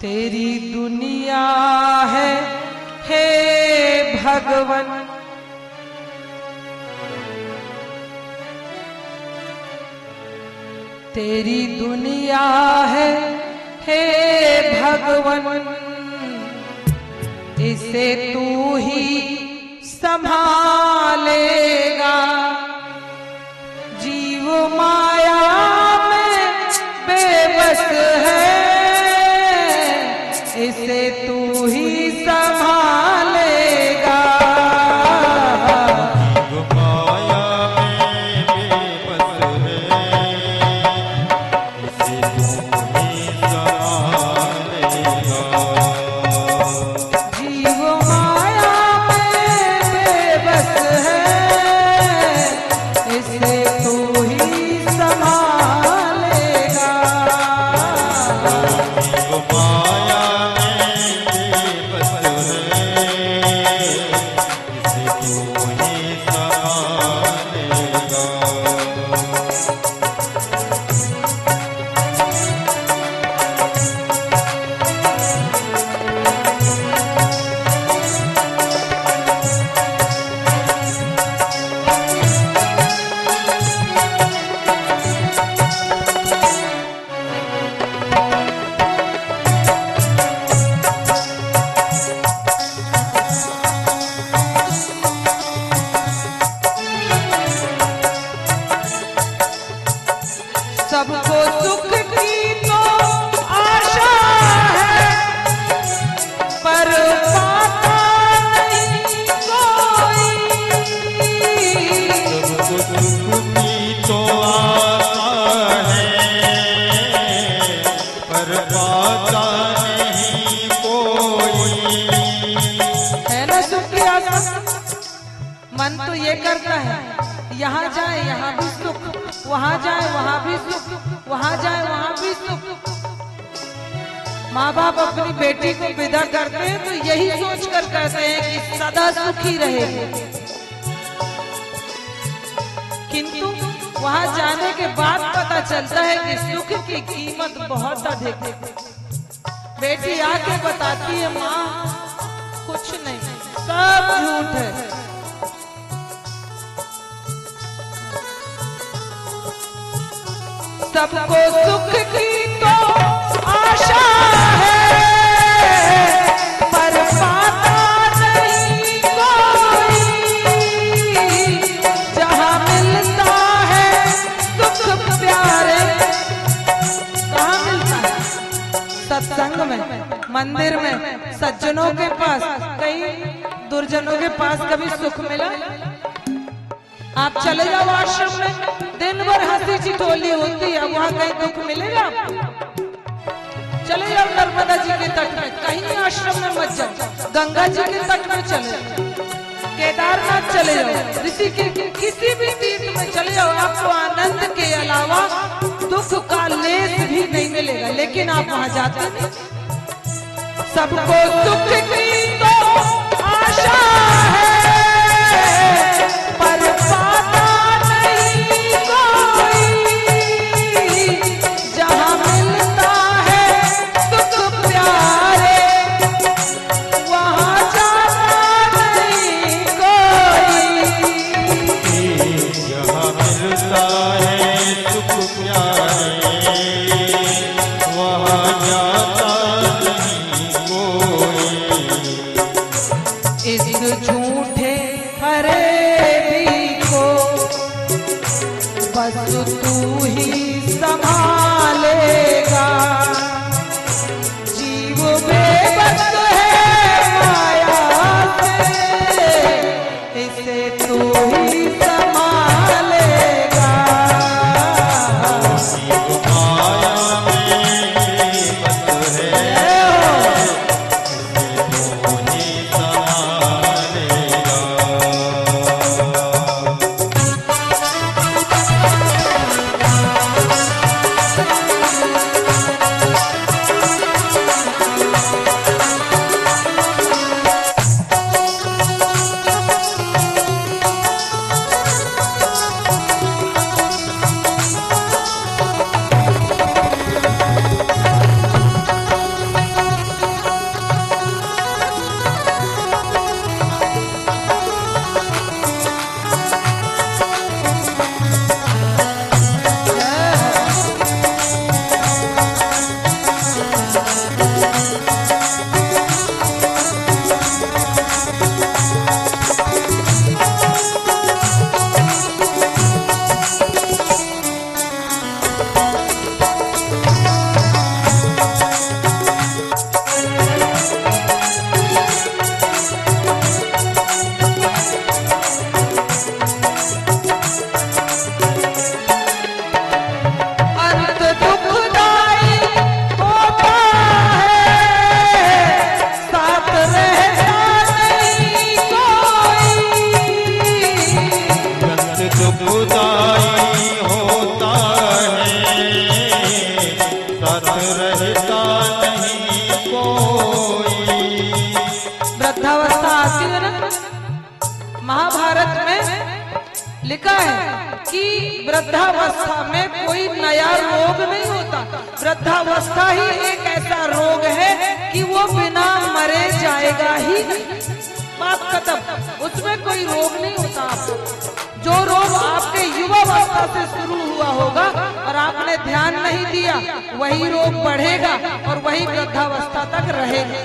तेरी दुनिया है हे भगवन, तेरी दुनिया है हे भगवन, इसे तू ही संभालेगा। जीव माया में बेबस है, इसे तू ही संभालेगा। जीव माया में बेबस है, इसे तू ही संभालेगा। जीव माया में बेबस है, इसे तू ही संभालेगा। जीव माया सबको सुख की तो आशा है, पर पाता नहीं कोई। सबको सुख की तो आशा है, पर पाता नहीं कोई। है ना सुख की आशा? मन तो ये करता है यहाँ जाए यहाँ भी सुख, वहाँ जाए वहाँ भी सुख, वहाँ जाए वहाँ भी सुख। माँ बाप अपनी बेटी को विदा करते हैं तो यही सोच कर कहते हैं कि सदा सुखी रहेगी, किंतु वहाँ जाने के बाद पता चलता है कि सुख की कीमत बहुत अधिक है। बेटी आके बताती है माँ कुछ नहीं, सब झूठ है। सबको सुख की तो आशा है, पर पाता नहीं कोई। जहाँ मिलता है सुख प्यारे, कहाँ मिलता है? सत्संग में, मंदिर में, सज्जनों के पास। कई दुर्जनों के पास कभी सुख मिला? आप चले जाओ आश्रम में, दिन भर हंसी ठिठोली होती है, वहां कहीं दुख मिलेगा आपको? चले जाओ नर्मदा जी के तट में, कहीं आश्रम में मत जाओ, गंगा जी के तट में चले जाओ, केदारनाथ चले जाओ, ऋषिकेश किसी भी तीर्थ में चले जाओ, आपको आनंद के अलावा दुख का लेस भी नहीं मिलेगा। लेकिन आप वहां जाते नहीं। सबको सुख की तो आशा है, पर पाता नहीं कोई। जहाँ मिलता है सुख प्यारे, वहाँ जाता नहीं कोई। यहाँ मिलता है सुख प्यारे, वहाँ जाता नहीं कोई। इस झूठे फरेबी को बस तू ही संभालेगा। जीव बेबस है माया से, इसे तू ही संभालेगा। जीव माया में बेबस है, इसे तू ही संभालेगा। लिखा है कि वृद्धावस्था में कोई नया रोग नहीं होता। वृद्धावस्था ही एक ऐसा रोग है कि वो बिना मरे जाएगा ही नहीं। बात खत्म, उसमें कोई रोग नहीं होता। जो रोग आपके युवावस्था से शुरू हुआ होगा और आपने ध्यान नहीं दिया, वही रोग बढ़ेगा और वही वृद्धावस्था तक रहेगा।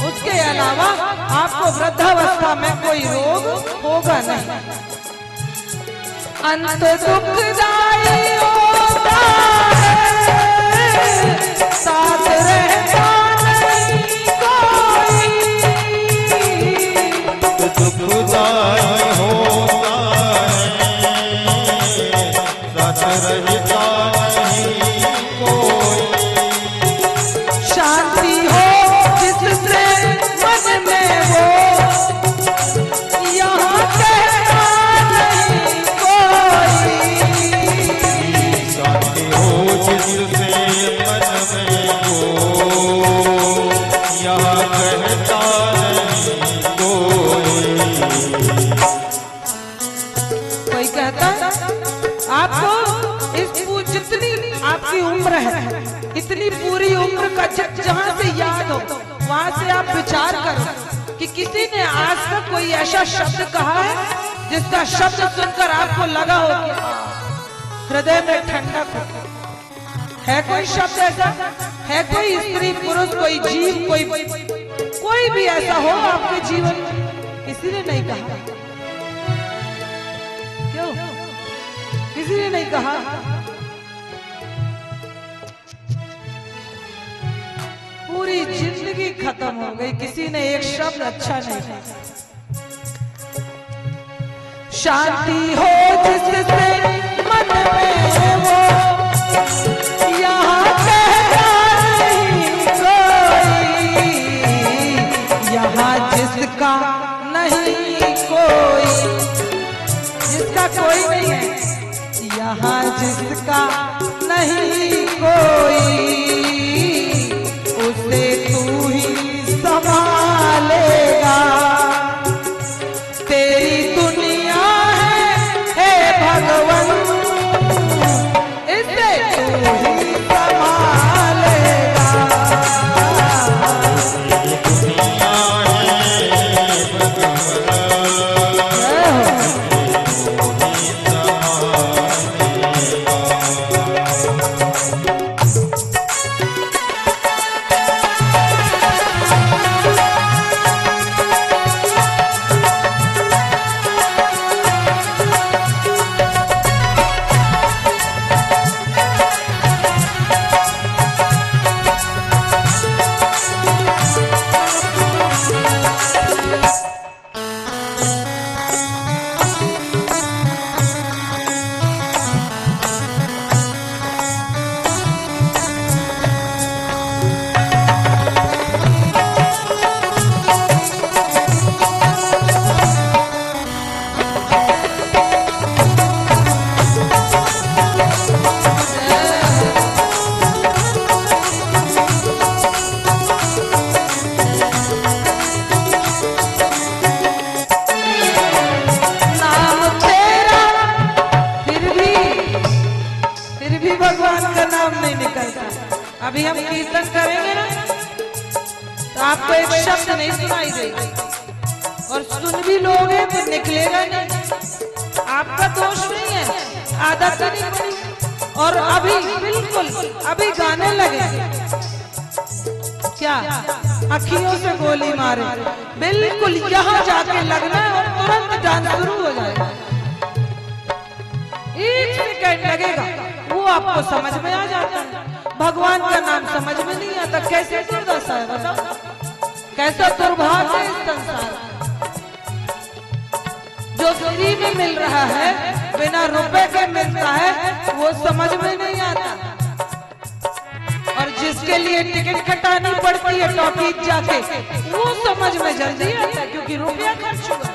उसके अलावा आपको वृद्धावस्था में कोई रोग होगा नहीं। अंत दुखदाई होता है, साथ रहता नहीं कोई। दुखदाई होता है, साथ रहता नहीं कोई। शांति हो जिससे मन में वो, यहाँ कहता नहीं कोई। शांति हो जिससे मन में वो, यहाँ कहता नहीं कोई। कोई कहता है आपको जितनी आपकी उम्र है, इतनी पूरी उम्र का जहाँ से याद हो वहां से आप विचार करो कि किसी ने आज तक कोई ऐसा शब्द कहा है जिसका शब्द सुनकर आपको लगा हो कि हृदय में ठंडक हो। है कोई शब्द ऐसा? है कोई स्त्री पुरुष, कोई जीव, कोई भी ऐसा हो आपके जीवन में? किसी ने नहीं कहा। क्यों किसी ने नहीं कहा? पूरी जिंदगी खत्म हो गई, किसी ने एक शब्द अच्छा नहीं कहा। शांति हो जिससे मन में वो, यहाँ कहता नहीं कोई। यहाँ जिसका नहीं कोई, जिसका कोई नहीं है, यहाँ जिसका नहीं कोई, उसे तू ही संभालेगा। तेरी दुनिया है भगवान, इसे तू ही संभालेगा। दुनिया है अभी हम कीर्तन करेंगे ना तो आपको एक शब्द नहीं सुनाई देगा और सुन भी लोगे तो निकलेगा नहीं। आपका दोष नहीं है, आदत नहीं पड़ी। और अभी बिल्कुल अभी गाने लगे क्या अखियों से गोली मारे, बिल्कुल यहाँ जाके लगना है और तुरंत डांस शुरू हो जाएगा। एक सेकंड लगेगा, वो आपको समझ में आ जाता है। भगवान का नाम समझ में नहीं आता, कैसे दुर्दशा है बताओ, कैसा दुर्भाग्य है इस संसार। जो फ्री में मिल रहा है, बिना रुपए के मिलता है, वो समझ में नहीं आता। और जिसके लिए टिकट कटानी पड़ती है टॉकीज जाके, वो समझ में जल्दी आता है क्योंकि रुपया खर्च हुआ।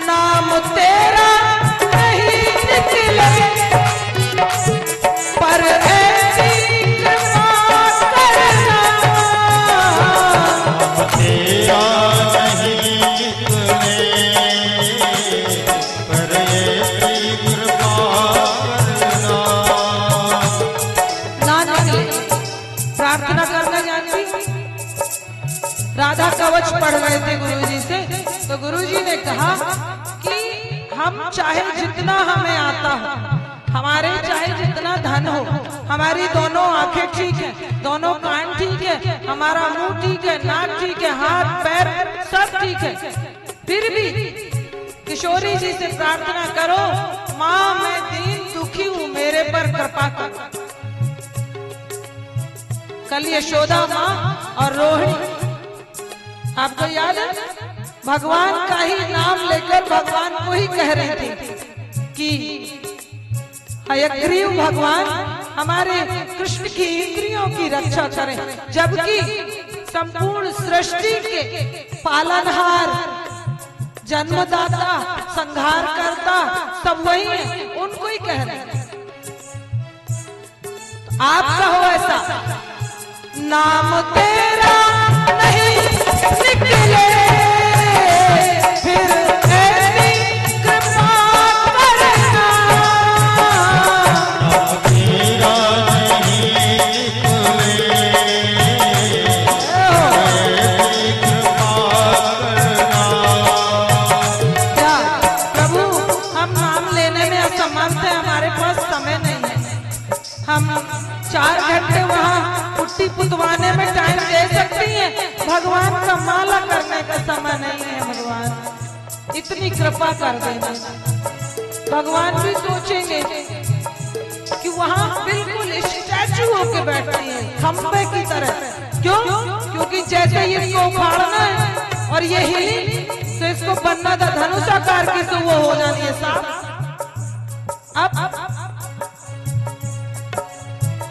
नाम तेरा नहीं निकले पर ऐसी कृपा करना, तेरा चाहे जितना हमें आता हो, हमारे चाहे जितना धन हो, हमारी दोनों आंखें ठीक है, दोनों कान ठीक है, हमारा मुंह ठीक है, नाक ठीक है, हाथ पैर सब ठीक है, फिर भी किशोरी जी से प्रार्थना करो, माँ मैं दीन दुखी हूँ, मेरे पर कृपा कर। कल यशोदा माँ और रोहिणी, आपको याद है, भगवान का ही नाम लेकर भगवान को ही कह रही थी कि हयग्रीव भगवान हमारे कृष्ण की इंद्रियों की रक्षा करें, जबकि संपूर्ण सृष्टि के पालनहार, जन्मदाता, संहार करता सब वही है, उनको ही कह रहे हैं। आप कहो ऐसा, नाम तेरा नहीं निकले फिर ऐसी कृपा करना, तेरा नहीं निकले क्या प्रभु हम नाम लेने में असमर्थ हैं, हमारे पास समय नहीं है, हम 4 घंटे वहाँ पुट्टी पुतवाने में टाइम दे सकती हैं, भगवान का माला करने का समय नहीं है, भगवान इतनी कृपा कर देना। भगवान भी सोचेंगे कि वहाँ बिल्कुल स्टैचू होके बैठती है, खंबे की तरह, क्यों? क्योंकि जैसे ही इसको उखाड़ना है और ये हिली तो इसको बनना था धनुषाकार की, तो वो हो जानी है साफ। अब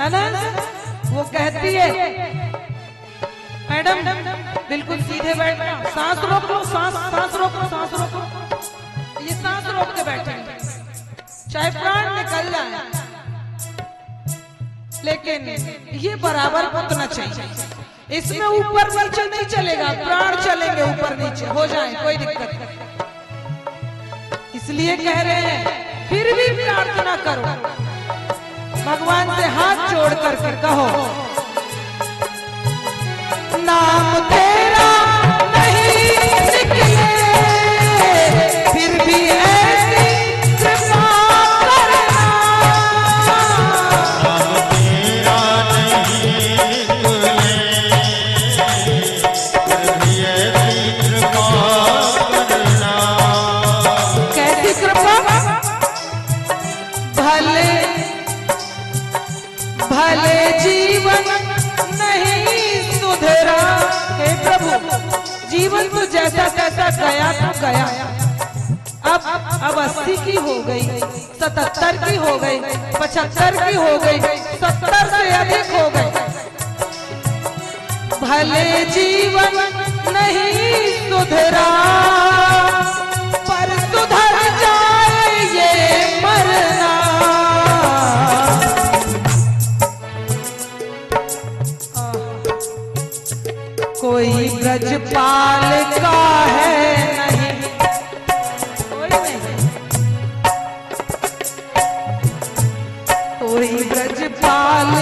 है ना, वो कहती है मैडम बिल्कुल सीधे बैठना, सांस रोक लो, सांस रोक लो, सांस रोक लो, ये सांस रोक के बैठे, चाहे प्राण निकल जाए, लेकिन ये बराबर उतना चाहिए, इसमें ऊपर नीचे नहीं चलेगा, प्राण चलेंगे ऊपर नीचे हो जाए कोई दिक्कत नहीं। इसलिए कह रहे हैं फिर भी प्रार्थना करो, भगवान से हाथ जोड़ करके कहो, नाम तेरा नहीं निकले फिर भी ऐसी कृपा करना, नाम तेरा नहीं निकले फिर भी ऐसी कृपा करना। कैसी कृपा? भले भले जीवन नहीं सुधरा, हे प्रभु जीवन तो जैसा तैसा गया तो गया, अब 80 की हो गई, 77 की हो गई, 75 की हो गई, 70 से अधिक हो गई। भले जीवन नहीं सुधरा पर सुधर जाए ये मरना, कोई ब्रजपाल का है नहीं, कोई नहीं, कोई ब्रजपाल